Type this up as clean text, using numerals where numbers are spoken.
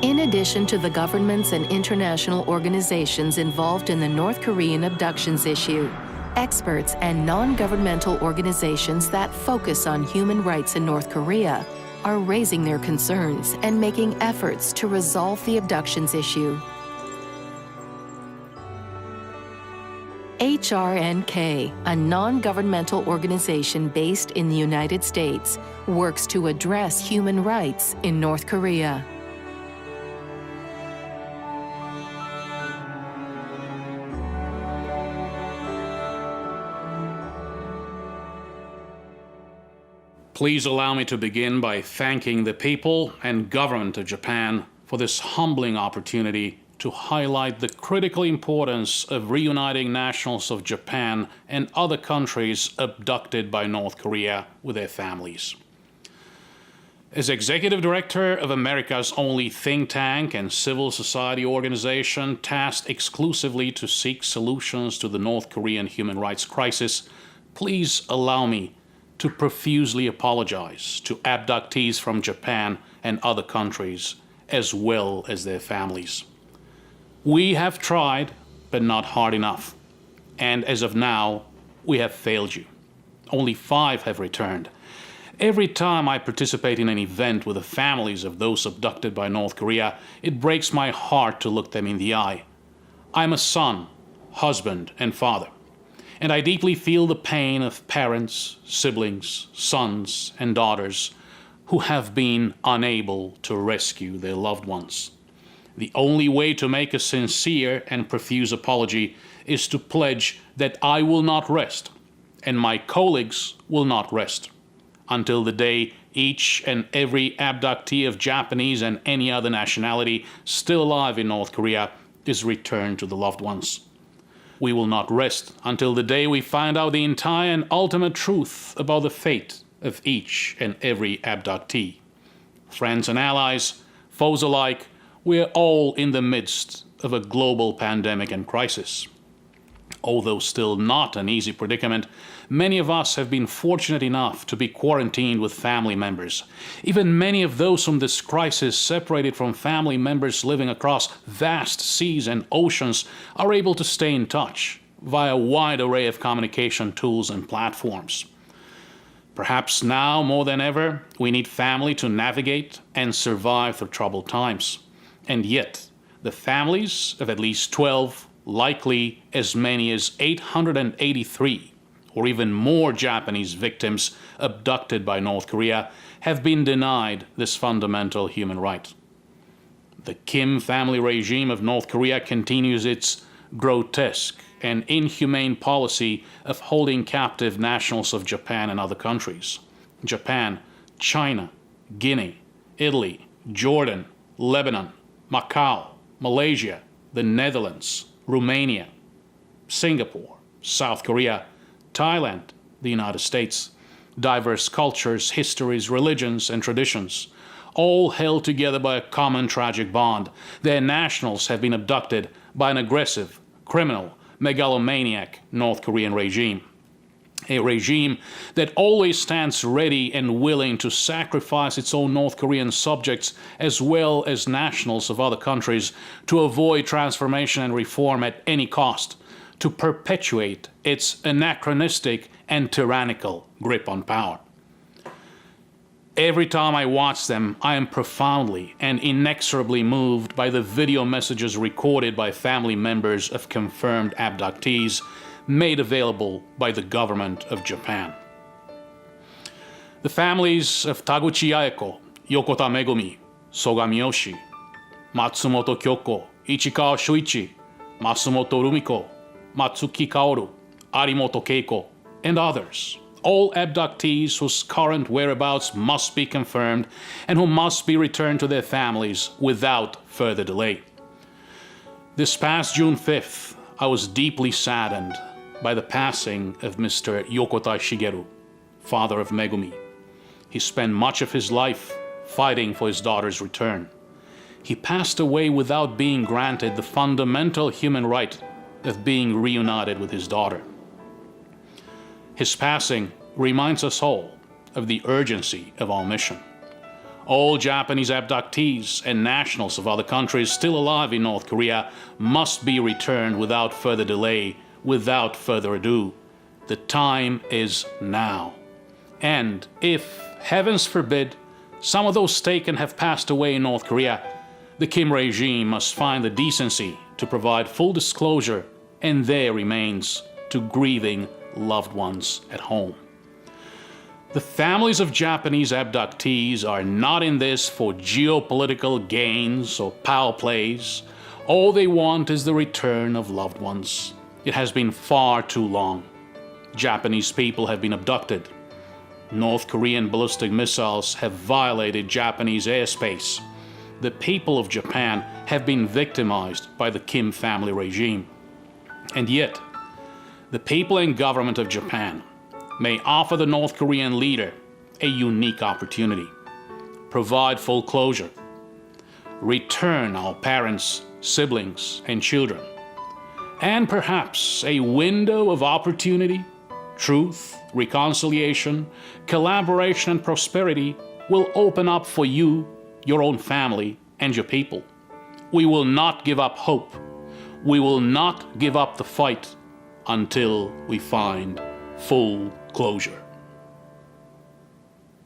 In addition to the governments and international organizations involved in the North Korean abductions issue, experts and non-governmental organizations that focus on human rights in North Korea are raising their concerns and making efforts to resolve the abductions issue. HRNK, a non-governmental organization based in the United States, works to address human rights in North Korea. Please allow me to begin by thanking the people and government of Japan for this humbling opportunity to highlight the critical importance of reuniting nationals of Japan and other countries abducted by North Korea with their families. As Executive Director of America's only think tank and civil society organization tasked exclusively to seek solutions to the North Korean human rights crisis, please allow me to profusely apologize to abductees from Japan and other countries, as well as their families. We have tried, but not hard enough. And as of now, we have failed you. Only 5 have returned. Every time I participate in an event with the families of those abducted by North Korea, it breaks my heart to look them in the eye. I'm a son, husband, and father. And I deeply feel the pain of parents, siblings, sons, and daughters who have been unable to rescue their loved ones. The only way to make a sincere and profuse apology is to pledge that I will not rest, and my colleagues will not rest, until the day each and every abductee of Japanese and any other nationality still alive in North Korea is returned to the loved ones. We will not rest until the day we find out the entire and ultimate truth about the fate of each and every abductee. Friends and allies, foes alike, we are all in the midst of a global pandemic and crisis. Although still not an easy predicament, many of us have been fortunate enough to be quarantined with family members. Even many of those whom this crisis separated from family members living across vast seas and oceans are able to stay in touch via a wide array of communication tools and platforms. Perhaps now more than ever, we need family to navigate and survive through troubled times. And yet, the families of at least 12, likely as many as 883, or even more Japanese victims abducted by North Korea have been denied this fundamental human right. The Kim family regime of North Korea continues its grotesque and inhumane policy of holding captive nationals of Japan and other countries. Japan, China, Guinea, Italy, Jordan, Lebanon, Macau, Malaysia, the Netherlands, Romania, Singapore, South Korea, Thailand, the United States, diverse cultures, histories, religions, and traditions, all held together by a common tragic bond. Their nationals have been abducted by an aggressive, criminal, megalomaniac North Korean regime. A regime that always stands ready and willing to sacrifice its own North Korean subjects as well as nationals of other countries to avoid transformation and reform at any cost, to perpetuate its anachronistic and tyrannical grip on power. Every time I watch them, I am profoundly and inexorably moved by the video messages recorded by family members of confirmed abductees made available by the government of Japan. The families of Taguchi Ayako, Yokota Megumi, Sogami Yoshi, Matsumoto Kyoko, Ichikawa Shuichi, Masumoto Rumiko, Matsuki Kaoru, Arimoto Keiko, and others, all abductees whose current whereabouts must be confirmed and who must be returned to their families without further delay. This past June 5th, I was deeply saddened by the passing of Mr. Yokota Shigeru, father of Megumi. He spent much of his life fighting for his daughter's return. He passed away without being granted the fundamental human right of being reunited with his daughter. His passing reminds us all of the urgency of our mission. All Japanese abductees and nationals of other countries still alive in North Korea must be returned without further delay, without further ado. The time is now. And if, heavens forbid, some of those taken have passed away in North Korea, the Kim regime must find the decency to provide full disclosure and their remains to grieving loved ones at home. The families of Japanese abductees are not in this for geopolitical gains or power plays. All they want is the return of loved ones. It has been far too long. Japanese people have been abducted. North Korean ballistic missiles have violated Japanese airspace. The people of Japan have been victimized by the Kim family regime. And yet, the people and government of Japan may offer the North Korean leader a unique opportunity. Provide full closure. Return our parents, siblings, and children. And perhaps a window of opportunity, truth, reconciliation, collaboration, and prosperity will open up for you, your own family, and your people. We will not give up hope. We will not give up the fight until we find full closure.